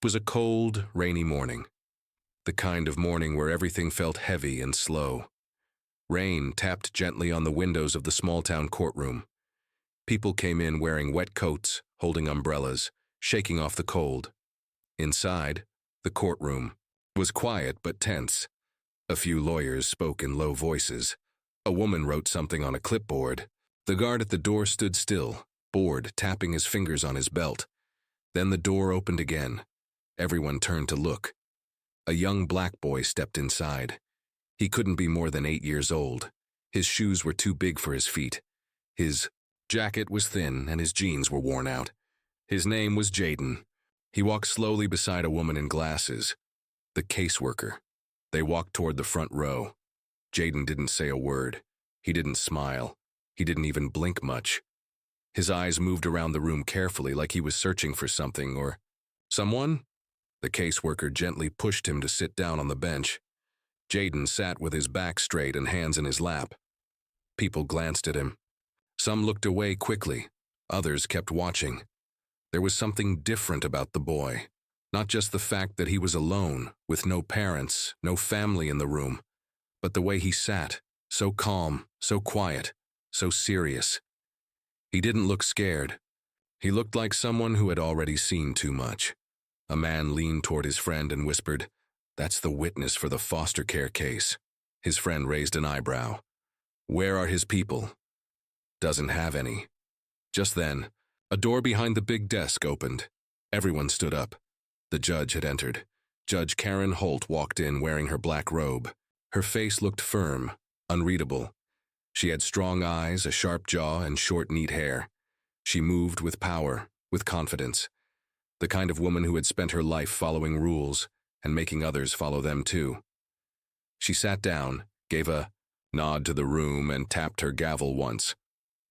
was a cold, rainy morning. The kind of morning where everything felt heavy and slow. Rain tapped gently on the windows of the small-town courtroom. People came in wearing wet coats, holding umbrellas, shaking off the cold. Inside, the courtroom was quiet but tense. A few lawyers spoke in low voices. A woman wrote something on a clipboard. The guard at the door stood still, bored, tapping his fingers on his belt. Then the door opened again. Everyone turned to look. A young black boy stepped inside. He couldn't be more than 8 years old. His shoes were too big for his feet. His jacket was thin and his jeans were worn out. His name was Jaden. He walked slowly beside a woman in glasses, the caseworker. They walked toward the front row. Jaden didn't say a word. He didn't smile. He didn't even blink much. His eyes moved around the room carefully like he was searching for something or someone. The caseworker gently pushed him to sit down on the bench. Jaden sat with his back straight and hands in his lap. People glanced at him. Some looked away quickly. Others kept watching. There was something different about the boy. Not just the fact that he was alone, with no parents, no family in the room, but the way he sat, so calm, so quiet, so serious. He didn't look scared. He looked like someone who had already seen too much. A man leaned toward his friend and whispered, "That's the witness for the foster care case." His friend raised an eyebrow. "Where are his people?" "Doesn't have any." Just then, a door behind the big desk opened. Everyone stood up. The judge had entered. Judge Karen Holt walked in wearing her black robe. Her face looked firm, unreadable. She had strong eyes, a sharp jaw, and short, neat hair. She moved with power, with confidence. The kind of woman who had spent her life following rules and making others follow them too. She sat down, gave a nod to the room, and tapped her gavel once.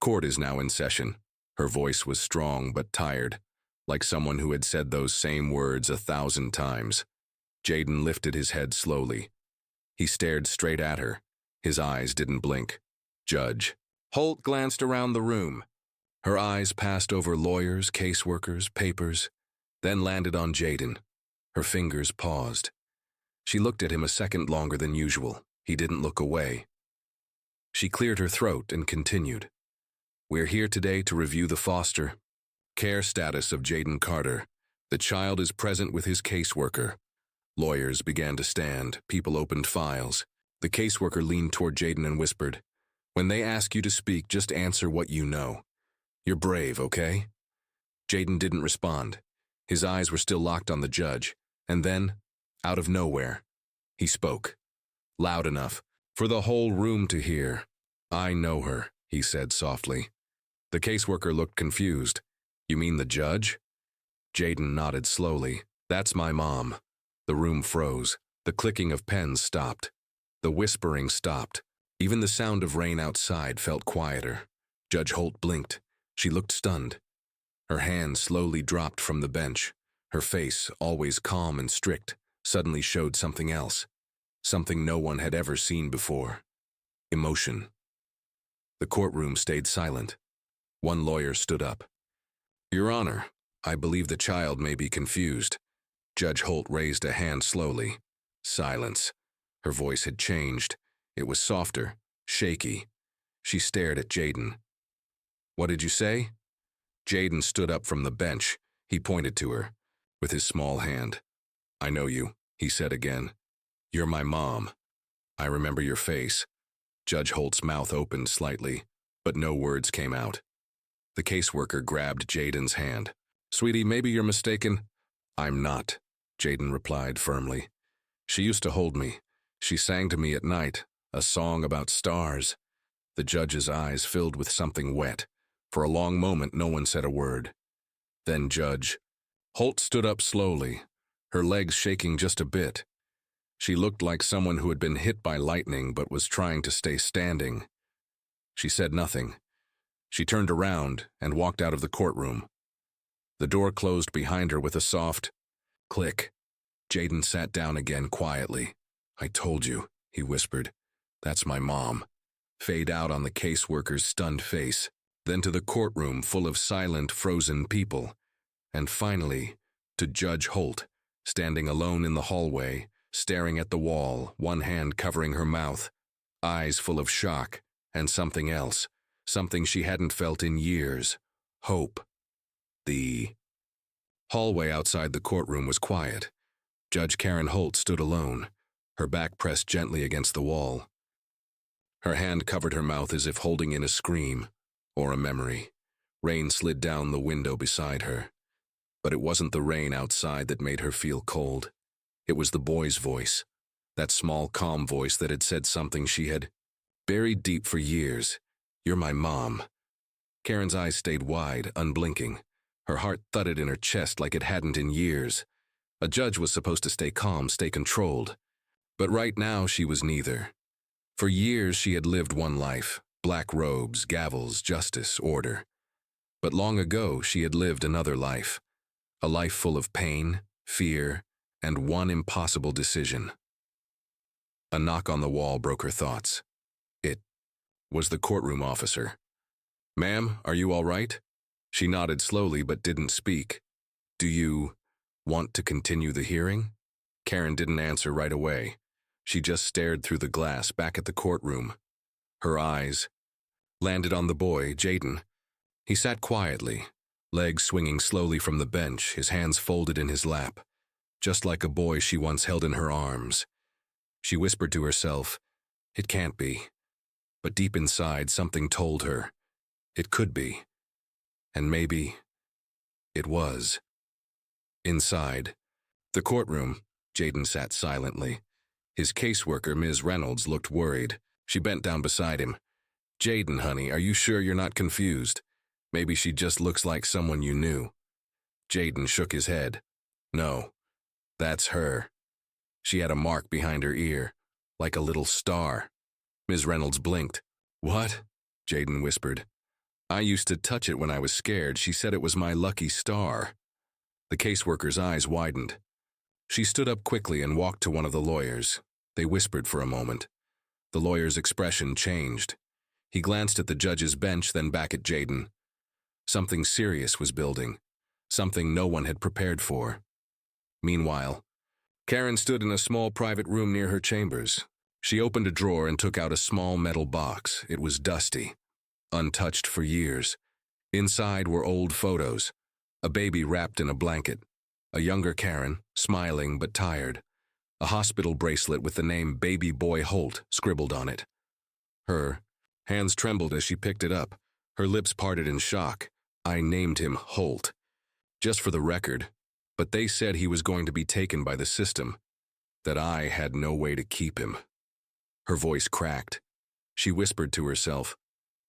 Court is now in session. Her voice was strong but tired, like someone who had said those same words 1,000 times. Jaden lifted his head slowly. He stared straight at her. His eyes didn't blink. "Judge." Holt glanced around the room. Her eyes passed over lawyers, caseworkers, papers, then landed on Jaden. Her fingers paused. She looked at him a second longer than usual. He didn't look away. She cleared her throat and continued. "We're here today to review the foster care status of Jaden Carter. The child is present with his caseworker." Lawyers began to stand. People opened files. The caseworker leaned toward Jaden and whispered, "When they ask you to speak, just answer what you know. You're brave, okay?" Jaden didn't respond. His eyes were still locked on the judge, and then, out of nowhere, he spoke. Loud enough for the whole room to hear. "I know her," he said softly. The caseworker looked confused. "You mean the judge?" Jaden nodded slowly. "That's my mom." The room froze. The clicking of pens stopped. The whispering stopped. Even the sound of rain outside felt quieter. Judge Holt blinked. She looked stunned. Her hand slowly dropped from the bench. Her face, always calm and strict, suddenly showed something else. Something no one had ever seen before. Emotion. The courtroom stayed silent. One lawyer stood up. "Your Honor, I believe the child may be confused." Judge Holt raised a hand slowly. Silence. Her voice had changed. It was softer, shaky. She stared at Jaden. "What did you say?" Jaden stood up from the bench. He pointed to her with his small hand. "I know you," he said again. "You're my mom. I remember your face." Judge Holt's mouth opened slightly, but no words came out. The caseworker grabbed Jaden's hand. "Sweetie, maybe you're mistaken." "I'm not," Jaden replied firmly. "She used to hold me. She sang to me at night, a song about stars." The judge's eyes filled with something wet. For a long moment, no one said a word. Then Judge Holt stood up slowly, her legs shaking just a bit. She looked like someone who had been hit by lightning but was trying to stay standing. She said nothing. She turned around and walked out of the courtroom. The door closed behind her with a soft click. Jaden sat down again quietly. "I told you," he whispered. "That's my mom." Fade out on the caseworker's stunned face. Then to the courtroom full of silent, frozen people, and finally to Judge Holt, standing alone in the hallway, staring at the wall, one hand covering her mouth, eyes full of shock, and something else, something she hadn't felt in years, hope. The hallway outside the courtroom was quiet. Judge Karen Holt stood alone, her back pressed gently against the wall. Her hand covered her mouth as if holding in a scream or a memory. Rain slid down the window beside her. But it wasn't the rain outside that made her feel cold. It was the boy's voice, that small, calm voice that had said something she had buried deep for years. "You're my mom." Karen's eyes stayed wide, unblinking. Her heart thudded in her chest like it hadn't in years. A judge was supposed to stay calm, stay controlled. But right now she was neither. For years she had lived one life, black robes, gavels, justice, order. But long ago she had lived another life, a life full of pain, fear, and one impossible decision. A knock on the wall broke her thoughts. It was the courtroom officer. "Ma'am, are you all right?" She nodded slowly but didn't speak. "Do you want to continue the hearing?" Karen didn't answer right away. She just stared through the glass back at the courtroom. Her eyes landed on the boy, Jaden. He sat quietly, legs swinging slowly from the bench, his hands folded in his lap, just like a boy she once held in her arms. She whispered to herself, "It can't be." But deep inside, something told her it could be. And maybe it was. Inside the courtroom, Jaden sat silently. His caseworker, Ms. Reynolds, looked worried. She bent down beside him. "Jaden, honey, are you sure you're not confused? Maybe she just looks like someone you knew." Jaden shook his head. "No, that's her." She had a mark behind her ear, like a little star. Ms. Reynolds blinked. "What?" Jaden whispered. "I used to touch it when I was scared. She said it was my lucky star." The caseworker's eyes widened. She stood up quickly and walked to one of the lawyers. They whispered for a moment. The lawyer's expression changed. He glanced at the judge's bench, then back at Jaden. Something serious was building, something no one had prepared for. Meanwhile, Karen stood in a small private room near her chambers. She opened a drawer and took out a small metal box. It was dusty, untouched for years. Inside were old photos, a baby wrapped in a blanket, a younger Karen, smiling but tired, a hospital bracelet with the name Baby Boy Holt scribbled on it. Her hands trembled as she picked it up, her lips parted in shock. "I named him Holt, just for the record, but they said he was going to be taken by the system, that I had no way to keep him." Her voice cracked. She whispered to herself,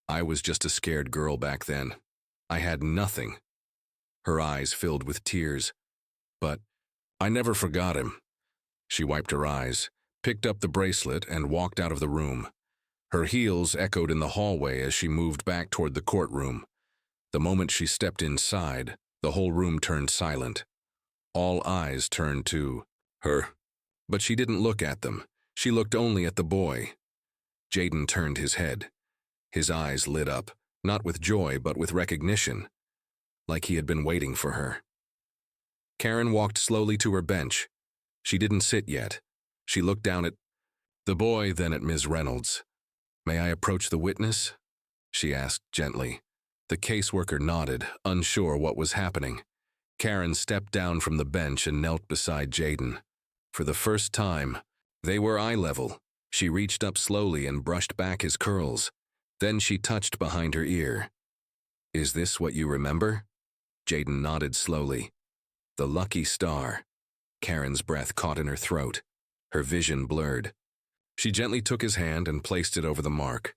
"I was just a scared girl back then. I had nothing." Her eyes filled with tears. "But I never forgot him." She wiped her eyes, picked up the bracelet, and walked out of the room. Her heels echoed in the hallway as she moved back toward the courtroom. The moment she stepped inside, the whole room turned silent. All eyes turned to her. But she didn't look at them. She looked only at the boy. Jaden turned his head. His eyes lit up, not with joy but with recognition, like he had been waiting for her. Karen walked slowly to her bench. She didn't sit yet. She looked down at the boy, then at Ms. Reynolds. "May I approach the witness?" she asked gently. The caseworker nodded, unsure what was happening. Karen stepped down from the bench and knelt beside Jaden. For the first time, they were eye level. She reached up slowly and brushed back his curls. Then she touched behind her ear. "Is this what you remember?" Jaden nodded slowly. "The lucky star." Karen's breath caught in her throat. Her vision blurred. She gently took his hand and placed it over the mark.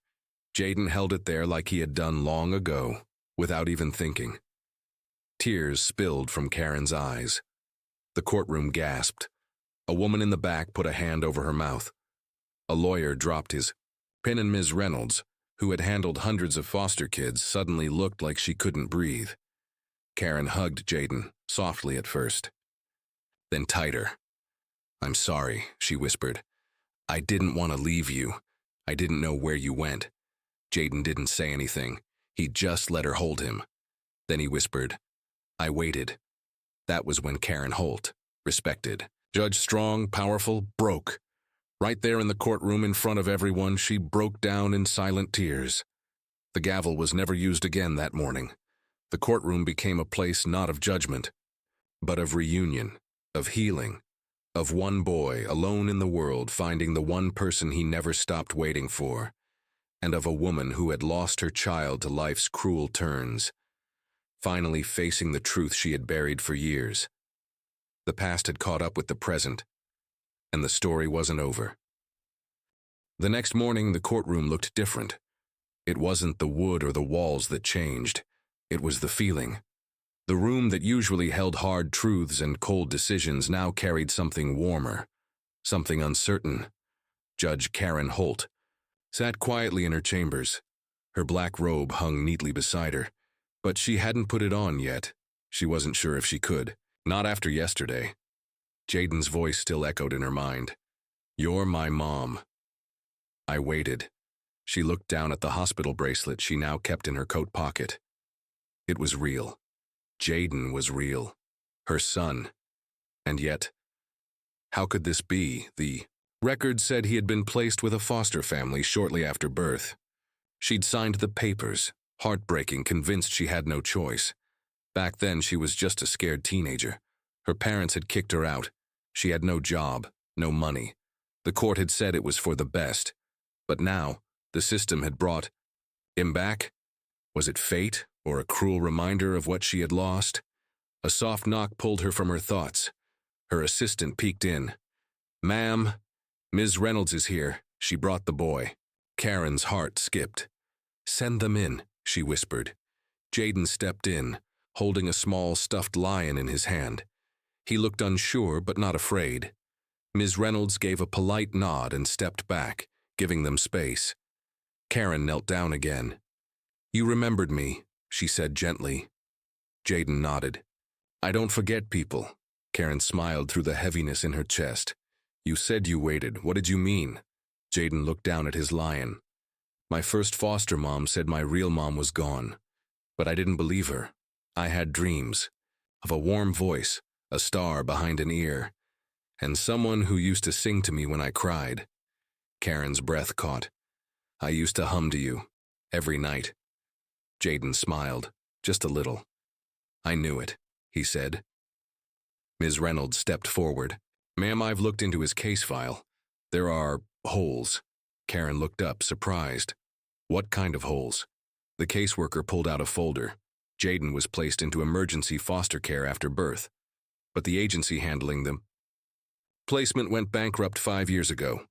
Jaden held it there like he had done long ago, without even thinking. Tears spilled from Karen's eyes. The courtroom gasped. A woman in the back put a hand over her mouth. A lawyer dropped his pen, and Ms. Reynolds, who had handled hundreds of foster kids, suddenly looked like she couldn't breathe. Karen hugged Jaden, softly at first, then tighter. "I'm sorry," she whispered. "I didn't want to leave you. I didn't know where you went." Jaden didn't say anything. He just let her hold him. Then he whispered, "I waited." That was when Karen Holt, respected. Judge Strong, powerful, broke. Right there in the courtroom in front of everyone, she broke down in silent tears. The gavel was never used again that morning. The courtroom became a place not of judgment, but of reunion, of healing, of one boy alone in the world finding the one person he never stopped waiting for, and of a woman who had lost her child to life's cruel turns, finally facing the truth she had buried for years. The past had caught up with the present, and the story wasn't over. The next morning, the courtroom looked different. It wasn't the wood or the walls that changed. It was the feeling. The room that usually held hard truths and cold decisions now carried something warmer, something uncertain. Judge Karen Holt sat quietly in her chambers. Her black robe hung neatly beside her, but she hadn't put it on yet. She wasn't sure if she could. Not after yesterday. Jaden's voice still echoed in her mind. "You're my mom." I waited. She looked down at the hospital bracelet she now kept in her coat pocket. It was real. Jaden was real. Her son. And yet, how could this be? The record said he had been placed with a foster family shortly after birth. She'd signed the papers, heartbreaking, convinced she had no choice. Back then, she was just a scared teenager. Her parents had kicked her out. She had no job, no money. The court had said it was for the best. But now, the system had brought him back. Was it fate, or a cruel reminder of what she had lost? A soft knock pulled her from her thoughts. Her assistant peeked in. "Ma'am, Ms. Reynolds is here." She brought the boy. Karen's heart skipped. "Send them in," she whispered. Jaden stepped in, holding a small stuffed lion in his hand. He looked unsure but not afraid. Ms. Reynolds gave a polite nod and stepped back, giving them space. Karen knelt down again. "You remembered me," she said gently. Jaden nodded. "I don't forget people." Karen smiled through the heaviness in her chest. "You said you waited. What did you mean?" Jaden looked down at his lion. "My first foster mom said my real mom was gone. But I didn't believe her. I had dreams. Of a warm voice, a star behind an ear, and someone who used to sing to me when I cried." Karen's breath caught. "I used to hum to you, every night." Jaden smiled, just a little. "I knew it," he said. Ms. Reynolds stepped forward. "Ma'am, I've looked into his case file. There are holes." Karen looked up, surprised. "What kind of holes?" The caseworker pulled out a folder. Jaden was placed into emergency foster care after birth, but the agency handling them placement went bankrupt 5 years ago.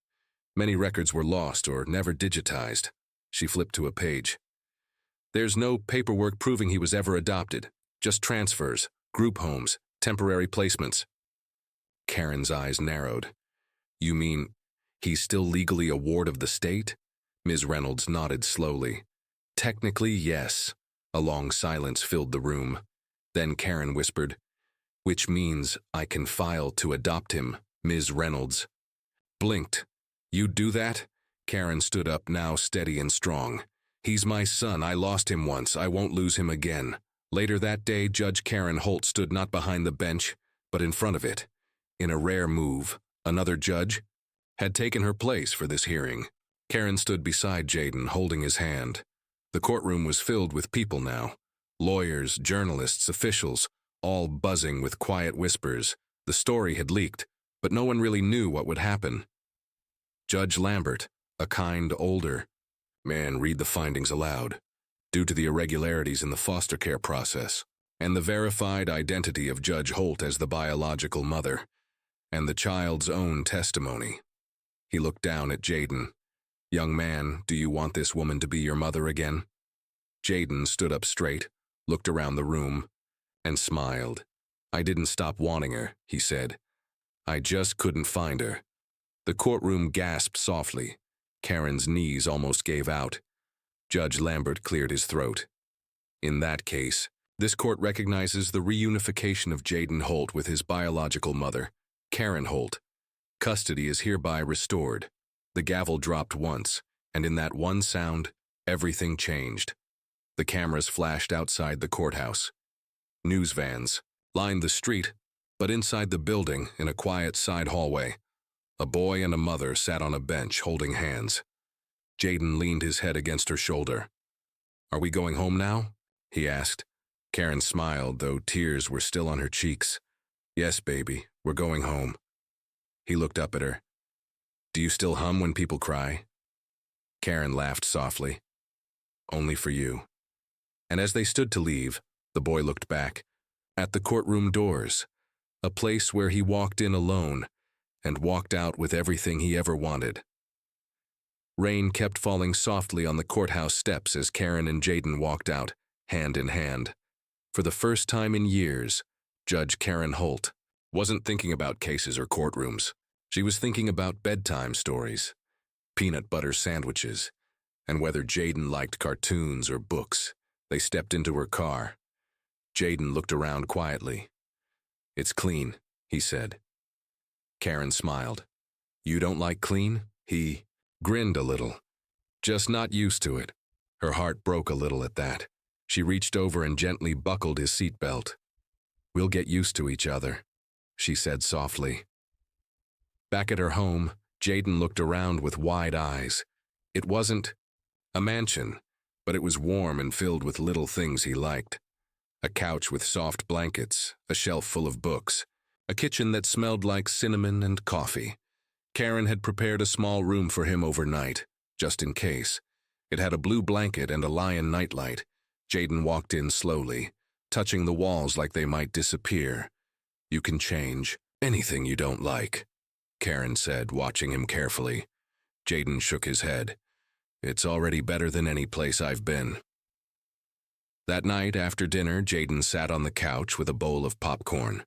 Many records were lost or never digitized. She flipped to a page. "There's no paperwork proving he was ever adopted, just transfers, group homes, temporary placements." Karen's eyes narrowed. "You mean he's still legally a ward of the state?" Ms. Reynolds nodded slowly. "Technically, yes." A long silence filled the room. Then Karen whispered, "Which means I can file to adopt him." Ms. Reynolds blinked. "You'd do that?" Karen stood up, now steady and strong. "He's my son. I lost him once. I won't lose him again." Later that day, Judge Karen Holt stood not behind the bench, but in front of it. In a rare move, another judge had taken her place for this hearing. Karen stood beside Jaden, holding his hand. The courtroom was filled with people now. Lawyers, journalists, officials, all buzzing with quiet whispers. The story had leaked, but no one really knew what would happen. Judge Lambert, a kind, older man, read the findings aloud. Due to the irregularities in the foster care process, and the verified identity of Judge Holt as the biological mother, and the child's own testimony. He looked down at Jaden. "Young man, do you want this woman to be your mother again?" Jaden stood up straight, looked around the room, and smiled. "I didn't stop wanting her," he said. "I just couldn't find her." The courtroom gasped softly. Karen's knees almost gave out. Judge Lambert cleared his throat. "In that case, this court recognizes the reunification of Jaden Holt with his biological mother, Karen Holt. Custody is hereby restored." The gavel dropped once, and in that one sound, everything changed. The cameras flashed outside the courthouse. News vans lined the street, But inside the building, in a quiet side hallway, a boy and a mother sat on a bench holding hands. Jaden leaned his head against her shoulder. "Are we going home now?" he asked. Karen smiled, though tears were still on her cheeks. "Yes, baby, we're going home." He looked up at her. "Do you still hum when people cry?" Karen laughed softly. "Only for you." And as they stood to leave, the boy looked back at the courtroom doors, a place where he walked in alone and walked out with everything he ever wanted. Rain kept falling softly on the courthouse steps as Karen and Jaden walked out, hand in hand. For the first time in years, Judge Karen Holt wasn't thinking about cases or courtrooms. She was thinking about bedtime stories, peanut butter sandwiches, and whether Jaden liked cartoons or books. They stepped into her car. Jaden looked around quietly. "It's clean," he said. Karen smiled. "You don't like clean?" He grinned a little. "Just not used to it." Her heart broke a little at that. She reached over and gently buckled his seatbelt. "We'll get used to each other," she said softly. Back at her home, Jaden looked around with wide eyes. It wasn't a mansion, but it was warm and filled with little things he liked. A couch with soft blankets, a shelf full of books, a kitchen that smelled like cinnamon and coffee. Karen had prepared a small room for him overnight, just in case. It had a blue blanket and a lion nightlight. Jaden walked in slowly, touching the walls like they might disappear. "You can change anything you don't like," Karen said, watching him carefully. Jaden shook his head. "It's already better than any place I've been." That night after dinner, Jaden sat on the couch with a bowl of popcorn.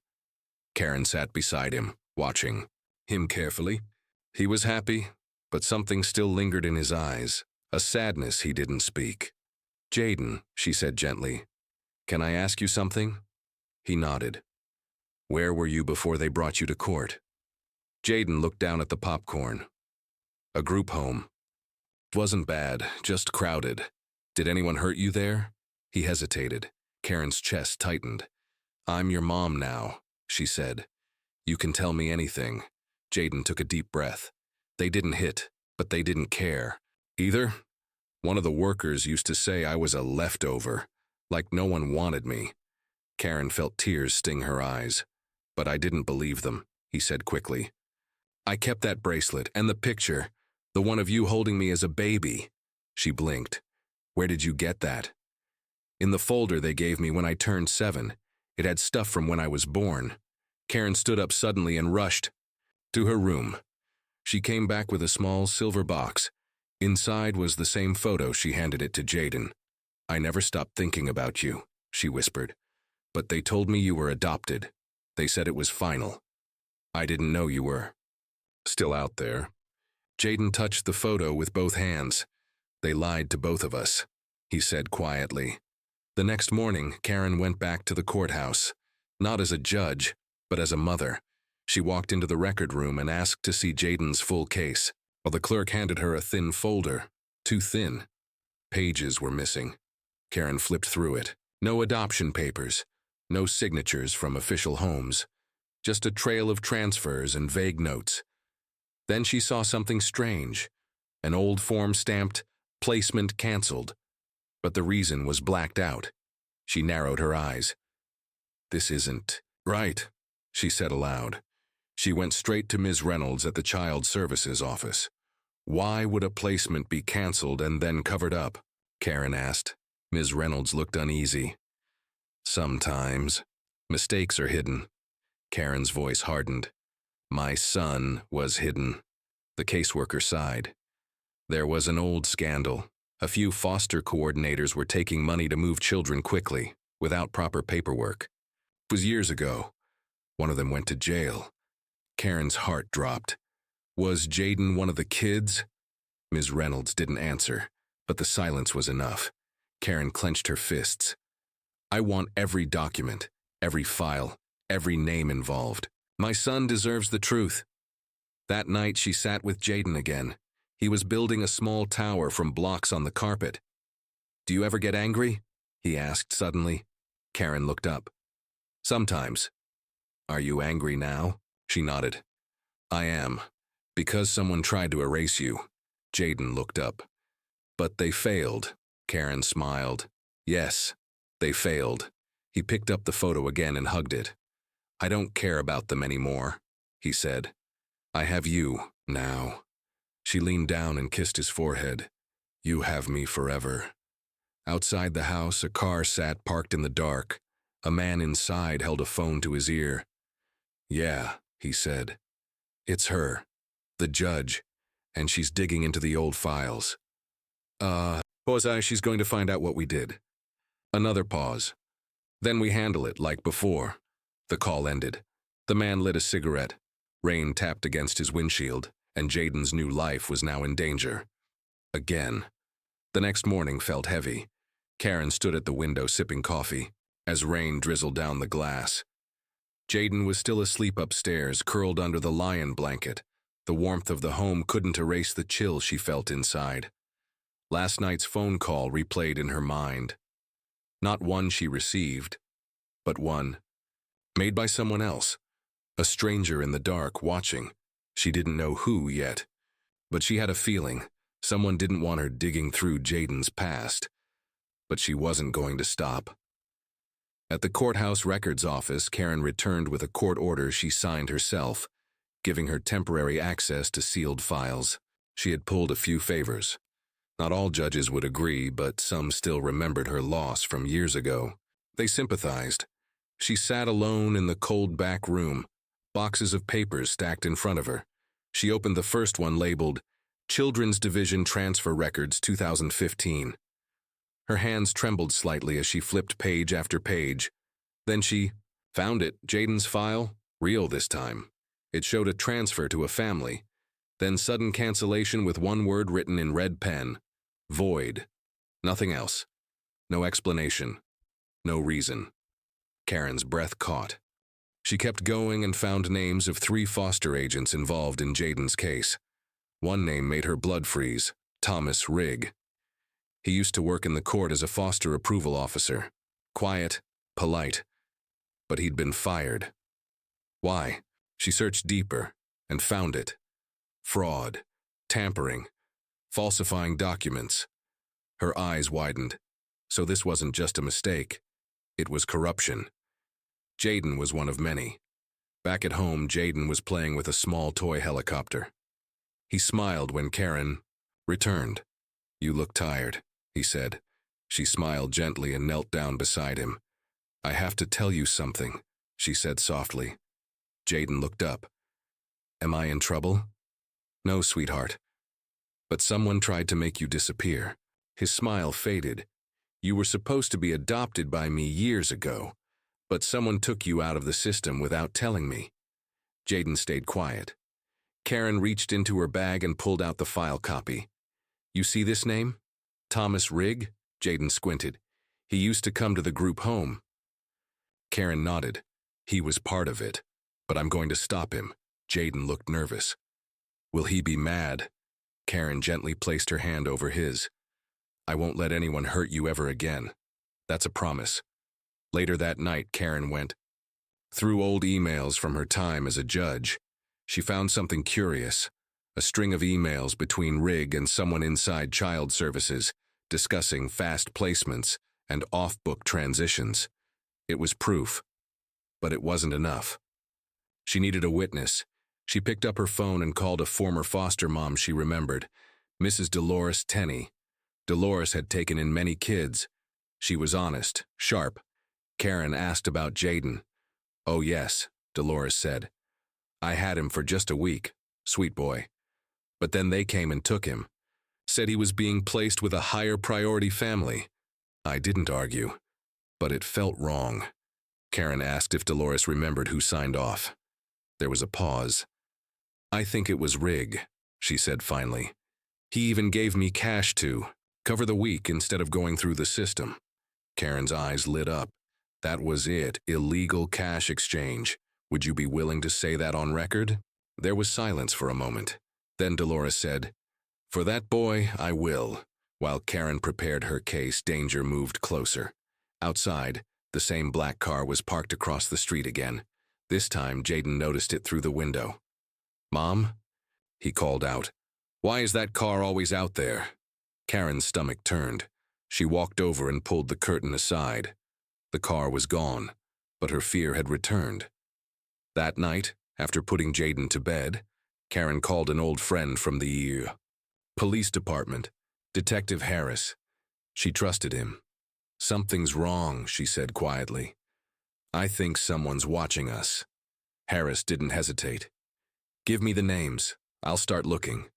Karen sat beside him, watching him carefully. He was happy, but something still lingered in his eyes, a sadness he didn't speak. "Jaden," she said gently, "can I ask you something?" He nodded. "Where were you before they brought you to court?" Jaden looked down at the popcorn. "A group home. It wasn't bad, just crowded. Did anyone hurt you there?" He hesitated. Karen's chest tightened. "I'm your mom now," she said. "You can tell me anything." Jaden took a deep breath. "They didn't hit, but they didn't care. Either. One of the workers used to say I was a leftover, like no one wanted me." Karen felt tears sting her eyes. "But I didn't believe them," he said quickly. "I kept that bracelet and the picture, the one of you holding me as a baby." She blinked. "Where did you get that?" "In the folder they gave me when I turned 7. It had stuff from when I was born." Karen stood up suddenly and rushed to her room. She came back with a small silver box. Inside was the same photo. She handed it to Jaden. "I never stopped thinking about you," she whispered. "But they told me you were adopted. They said it was final. I didn't know you were still out there." Jaden touched the photo with both hands. "They lied to both of us," he said quietly. The next morning, Karen went back to the courthouse, not as a judge, but as a mother. She walked into the record room and asked to see Jaden's full case, while the clerk handed her a thin folder, too thin. Pages were missing. Karen flipped through it. No adoption papers, no signatures from official homes, just a trail of transfers and vague notes. Then she saw something strange, an old form stamped, "Placement canceled," but the reason was blacked out. She narrowed her eyes. "This isn't right," she said aloud. She went straight to Ms. Reynolds at the Child Services office. "Why would a placement be canceled and then covered up?" Karen asked. Ms. Reynolds looked uneasy. "Sometimes mistakes are hidden." Karen's voice hardened. "My son was hidden." The caseworker sighed. "There was an old scandal. A few foster coordinators were taking money to move children quickly, without proper paperwork. It was years ago. One of them went to jail." Karen's heart dropped. "Was Jaden one of the kids?" Ms. Reynolds didn't answer, but the silence was enough. Karen clenched her fists. "I want every document, every file, every name involved. My son deserves the truth." That night she sat with Jaden again. He was building a small tower from blocks on the carpet. "Do you ever get angry?" he asked suddenly. Karen looked up. "Sometimes." Are you angry now? She nodded. I am. Because someone tried to erase you. Jaden looked up. But they failed. Karen smiled. Yes, they failed. He picked up the photo again and hugged it. I don't care about them anymore, he said. I have you, now. She leaned down and kissed his forehead. You have me forever. Outside the house, a car sat parked in the dark. A man inside held a phone to his ear. Yeah, he said. It's her, the judge, and she's digging into the old files. She's going to find out what we did. Another pause. Then we handle it like before. The call ended. The man lit a cigarette. Rain tapped against his windshield, and Jaden's new life was now in danger. Again. The next morning felt heavy. Karen stood at the window sipping coffee, as rain drizzled down the glass. Jaden was still asleep upstairs, curled under the lion blanket. The warmth of the home couldn't erase the chill she felt inside. Last night's phone call replayed in her mind. Not one she received, but one. Made by someone else. A stranger in the dark, watching. She didn't know who yet. But she had a feeling. Someone didn't want her digging through Jaden's past. But she wasn't going to stop. At the courthouse records office, Karen returned with a court order she signed herself, giving her temporary access to sealed files. She had pulled a few favors. Not all judges would agree, but some still remembered her loss from years ago. They sympathized. She sat alone in the cold back room, boxes of papers stacked in front of her. She opened the first one labeled, Children's Division Transfer Records 2015. Her hands trembled slightly as she flipped page after page. Then she found it, Jaden's file, real this time. It showed a transfer to a family. Then sudden cancellation with one word written in red pen. Void. Nothing else. No explanation. No reason. Karen's breath caught. She kept going and found names of 3 foster agents involved in Jaden's case. One name made her blood freeze, Thomas Rigg. He used to work in the court as a foster approval officer. Quiet, polite. But he'd been fired. Why? She searched deeper and found it. Fraud. Tampering. Falsifying documents. Her eyes widened. So this wasn't just a mistake. It was corruption. Jaden was one of many. Back at home, Jaden was playing with a small toy helicopter. He smiled when Karen returned. You look tired, he said. She smiled gently and knelt down beside him. I have to tell you something, she said softly. Jaden looked up. Am I in trouble? No, sweetheart. But someone tried to make you disappear. His smile faded. You were supposed to be adopted by me years ago, but someone took you out of the system without telling me. Jaden stayed quiet. Karen reached into her bag and pulled out the file copy. You see this name? Thomas Rigg? Jaden squinted. He used to come to the group home. Karen nodded. He was part of it, but I'm going to stop him. Jaden looked nervous. Will he be mad? Karen gently placed her hand over his. I won't let anyone hurt you ever again. That's a promise. Later that night, Karen went through old emails from her time as a judge. She found something curious, a string of emails between Rigg and someone inside Child Services, discussing fast placements and off-book transitions. It was proof, but it wasn't enough. She needed a witness. She picked up her phone and called a former foster mom she remembered, Mrs. Dolores Tenney. Dolores had taken in many kids. She was honest, sharp. Karen asked about Jaden. Oh yes, Dolores said. I had him for just a week, sweet boy. But then they came and took him. Said he was being placed with a higher priority family. I didn't argue, but it felt wrong. Karen asked if Dolores remembered who signed off. There was a pause. I think it was Rigg, she said finally. He even gave me cash to cover the week instead of going through the system. Karen's eyes lit up. That was it, illegal cash exchange. Would you be willing to say that on record? There was silence for a moment. Then Dolores said, For that boy, I will. While Karen prepared her case, danger moved closer. Outside, the same black car was parked across the street again. This time, Jaden noticed it through the window. "Mom?" he called out. "Why is that car always out there?" Karen's stomach turned. She walked over and pulled the curtain aside. The car was gone, but her fear had returned. That night, after putting Jaden to bed, Karen called an old friend from the police department, Detective Harris. She trusted him. "Something's wrong," she said quietly. "I think someone's watching us." Harris didn't hesitate. "Give me the names. I'll start looking."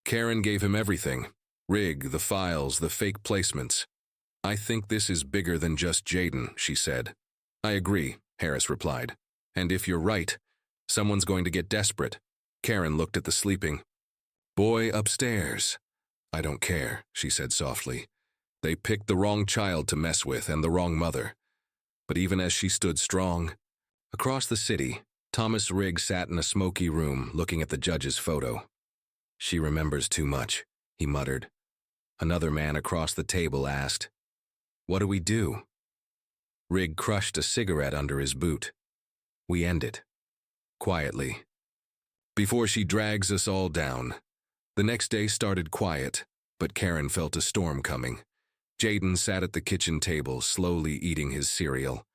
Karen gave him everything. Rig, the files, the fake placements. "I think this is bigger than just Jaden," she said. "I agree," Harris replied. "And if you're right, someone's going to get desperate." Karen looked at the sleeping boy upstairs. "I don't care," she said softly. "They picked the wrong child to mess with and the wrong mother." But even as she stood strong, across the city, Thomas Rigg sat in a smoky room looking at the judge's photo. "She remembers too much," he muttered. Another man across the table asked, "What do we do?" Rigg crushed a cigarette under his boot. "We end it. Quietly. Before she drags us all down." The next day started quiet, but Karen felt a storm coming. Jaden sat at the kitchen table, slowly eating his cereal.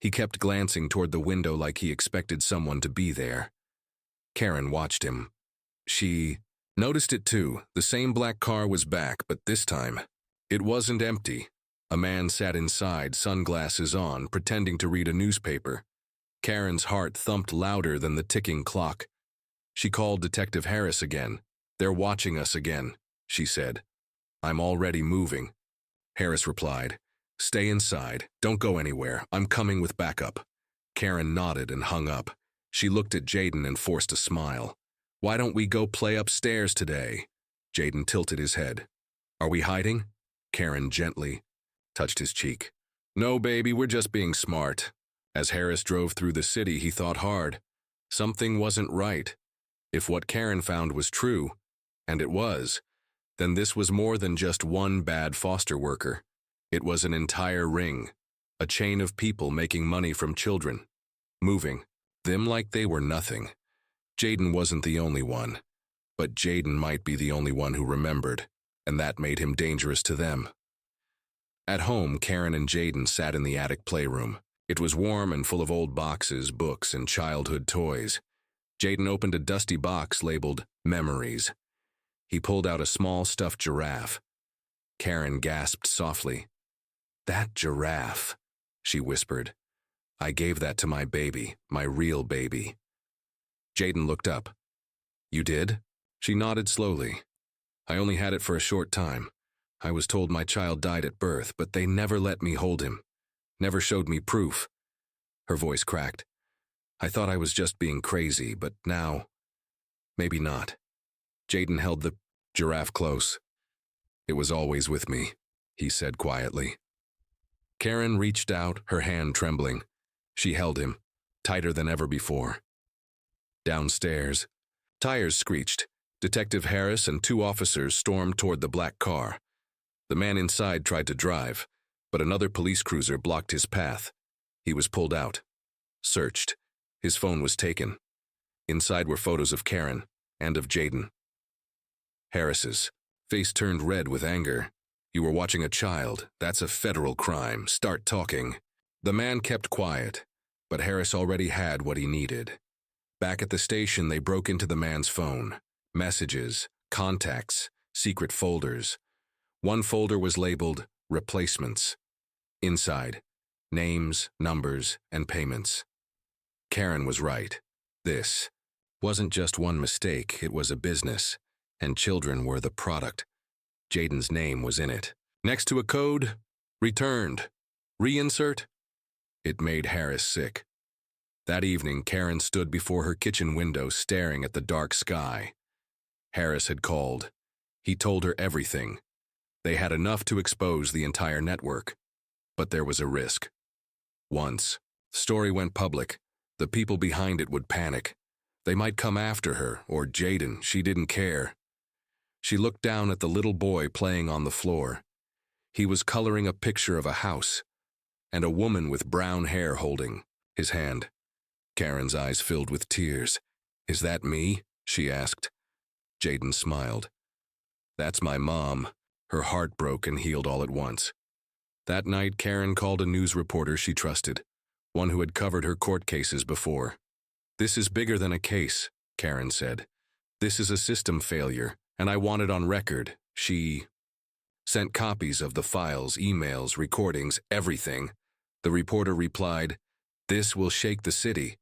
He kept glancing toward the window like he expected someone to be there. Karen watched him. She noticed it too. The same black car was back, but this time, it wasn't empty. A man sat inside, sunglasses on, pretending to read a newspaper. Karen's heart thumped louder than the ticking clock. She called Detective Harris again. "They're watching us again," she said. "I'm already moving." Harris replied, "Stay inside. Don't go anywhere. I'm coming with backup." Karen nodded and hung up. She looked at Jaden and forced a smile. "Why don't we go play upstairs today?" Jaden tilted his head. "Are we hiding?" Karen gently touched his cheek. "No, baby, we're just being smart." As Harris drove through the city, he thought hard. Something wasn't right. If what Karen found was true, and it was, then this was more than just one bad foster worker. It was an entire ring, a chain of people making money from children, moving them like they were nothing. Jaden wasn't the only one, but Jaden might be the only one who remembered, and that made him dangerous to them. At home, Karen and Jaden sat in the attic playroom. It was warm and full of old boxes, books, and childhood toys. Jaden opened a dusty box labeled Memories. He pulled out a small stuffed giraffe. Karen gasped softly. "That giraffe," she whispered. "I gave that to my baby, my real baby." Jaden looked up. "You did?" She nodded slowly. "I only had it for a short time. I was told my child died at birth, but they never let me hold him. Never showed me proof." Her voice cracked. "I thought I was just being crazy, but now, maybe not." Jaden held the giraffe close. "It was always with me," he said quietly. Karen reached out, her hand trembling. She held him, tighter than ever before. Downstairs, tires screeched. Detective Harris and 2 officers stormed toward the black car. The man inside tried to drive, but another police cruiser blocked his path. He was pulled out, searched. His phone was taken. Inside were photos of Karen and of Jaden. Harris's face turned red with anger. "You were watching a child. That's a federal crime. Start talking." The man kept quiet, but Harris already had what he needed. Back at the station, they broke into the man's phone. Messages, contacts, secret folders. One folder was labeled Replacements. Inside, names, numbers, and payments. Karen was right. This wasn't just one mistake, it was a business, and children were the product. Jaden's name was in it. Next to a code, returned, reinsert. It made Harris sick. That evening, Karen stood before her kitchen window staring at the dark sky. Harris had called. He told her everything. They had enough to expose the entire network. But there was a risk. Once the story went public, the people behind it would panic. They might come after her, or Jaden. She didn't care. She looked down at the little boy playing on the floor. He was coloring a picture of a house, and a woman with brown hair holding his hand. Karen's eyes filled with tears. "Is that me?" she asked. Jaden smiled. "That's my mom." Her heart broke and healed all at once. That night, Karen called a news reporter she trusted, one who had covered her court cases before. "This is bigger than a case," Karen said. "This is a system failure, and I want it on record." She sent copies of the files, emails, recordings, everything. The reporter replied, "This will shake the city."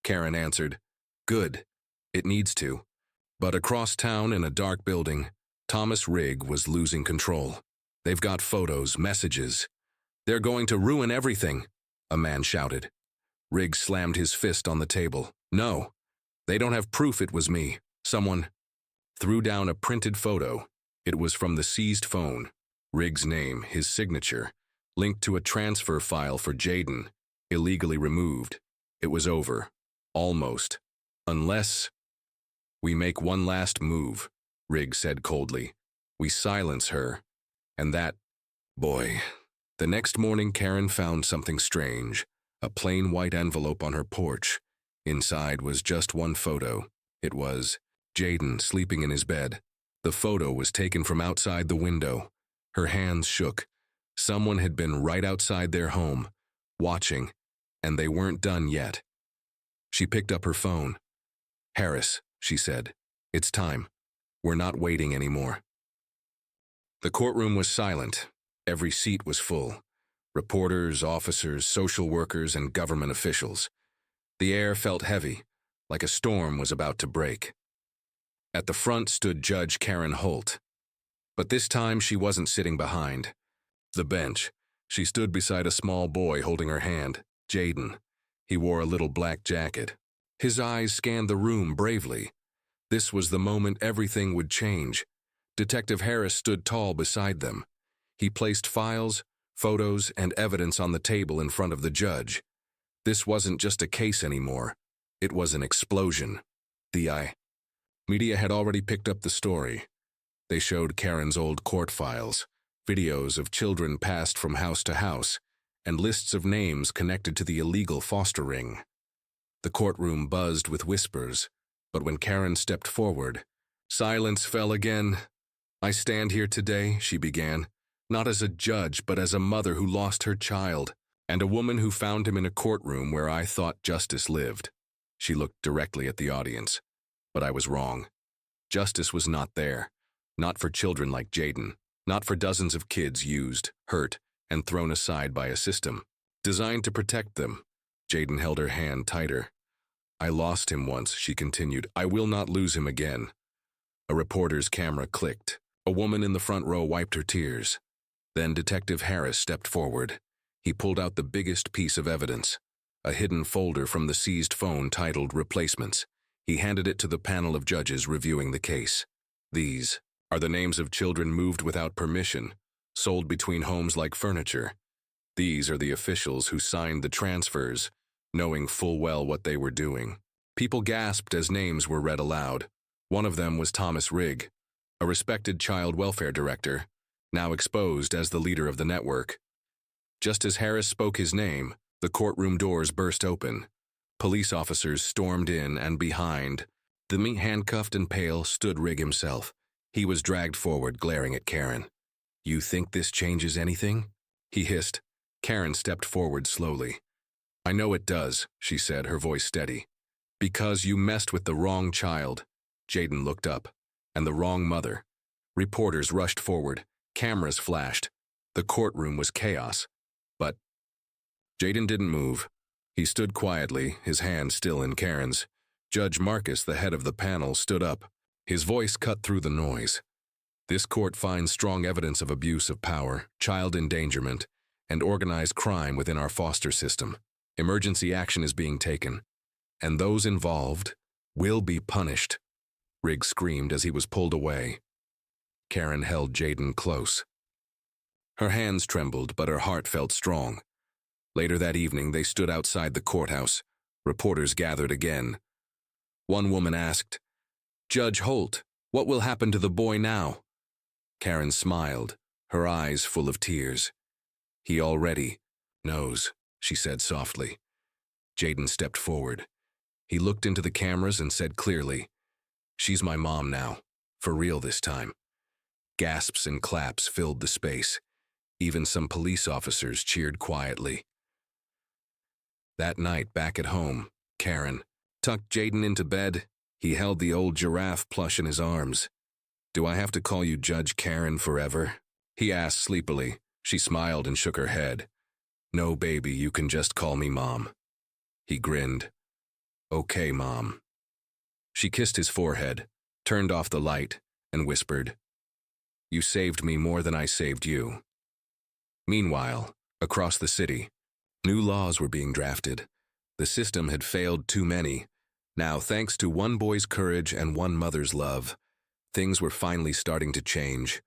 Karen answered, "Good. It needs to." But across town in a dark building, Thomas Rigg was losing control. "They've got photos, messages. They're going to ruin everything," a man shouted. Rigg slammed his fist on the table. "No, they don't have proof it was me." Someone threw down a printed photo. It was from the seized phone. Rigg's name, his signature, linked to a transfer file for Jaden, illegally removed. It was over. Almost. "Unless we make one last move," Rigg said coldly. "We silence her. And that, boy." The next morning, Karen found something strange. A plain white envelope on her porch. Inside was just one photo. It was Jaden sleeping in his bed. The photo was taken from outside the window. Her hands shook. Someone had been right outside their home, watching, and they weren't done yet. She picked up her phone. "Harris," she said, "it's time. We're not waiting anymore." The courtroom was silent. Every seat was full. Reporters, officers, social workers, and government officials. The air felt heavy, like a storm was about to break. At the front stood Judge Karen Holt. But this time she wasn't sitting behind the bench. She stood beside a small boy holding her hand, Jaden. He wore a little black jacket. His eyes scanned the room bravely. This was the moment everything would change. Detective Harris stood tall beside them. He placed files, photos, and evidence on the table in front of the judge. This wasn't just a case anymore. It was an explosion. The media had already picked up the story. They showed Karen's old court files, videos of children passed from house to house, and lists of names connected to the illegal foster ring. The courtroom buzzed with whispers, but when Karen stepped forward, silence fell again. "I stand here today," she began, "not as a judge, but as a mother who lost her child, and a woman who found him in a courtroom where I thought justice lived." She looked directly at the audience. But I was wrong. Justice was not there. Not for children like Jaden. Not for dozens of kids used, hurt, and thrown aside by a system designed to protect them. Jaden held her hand tighter. "I lost him once," she continued. "I will not lose him again." A reporter's camera clicked. A woman in the front row wiped her tears. Then Detective Harris stepped forward. He pulled out the biggest piece of evidence, a hidden folder from the seized phone titled Replacements. He handed it to the panel of judges reviewing the case. "These are the names of children moved without permission, sold between homes like furniture. These are the officials who signed the transfers, knowing full well what they were doing." People gasped as names were read aloud. One of them was Thomas Rigg, a respected child welfare director, now exposed as the leader of the network. Just as Harris spoke his name, the courtroom doors burst open. Police officers stormed in, and behind the handcuffed and pale stood Rigg himself. He was dragged forward, glaring at Karen. "You think this changes anything?" he hissed. Karen stepped forward slowly. "I know it does," she said, her voice steady. "Because you messed with the wrong child." Jaden looked up. "And the wrong mother." Reporters rushed forward. Cameras flashed. The courtroom was chaos. But Jaden didn't move. He stood quietly, his hand still in Karen's. Judge Marcus, the head of the panel, stood up. His voice cut through the noise. "This court finds strong evidence of abuse of power, child endangerment, and organized crime within our foster system. Emergency action is being taken, and those involved will be punished." Rigg screamed as he was pulled away. Karen held Jaden close. Her hands trembled, but her heart felt strong. Later that evening, they stood outside the courthouse. Reporters gathered again. One woman asked, "Judge Holt, what will happen to the boy now?" Karen smiled, her eyes full of tears. "He already knows," she said softly. Jaden stepped forward. He looked into the cameras and said clearly, "She's my mom now, for real this time." Gasps and claps filled the space. Even some police officers cheered quietly. That night, back at home, Karen tucked Jaden into bed. He held the old giraffe plush in his arms. "Do I have to call you Judge Karen forever?" he asked sleepily. She smiled and shook her head. "No, baby, you can just call me Mom." He grinned. "Okay, Mom." She kissed his forehead, turned off the light, and whispered, "You saved me more than I saved you." Meanwhile, across the city, new laws were being drafted. The system had failed too many. Now, thanks to one boy's courage and one mother's love, things were finally starting to change.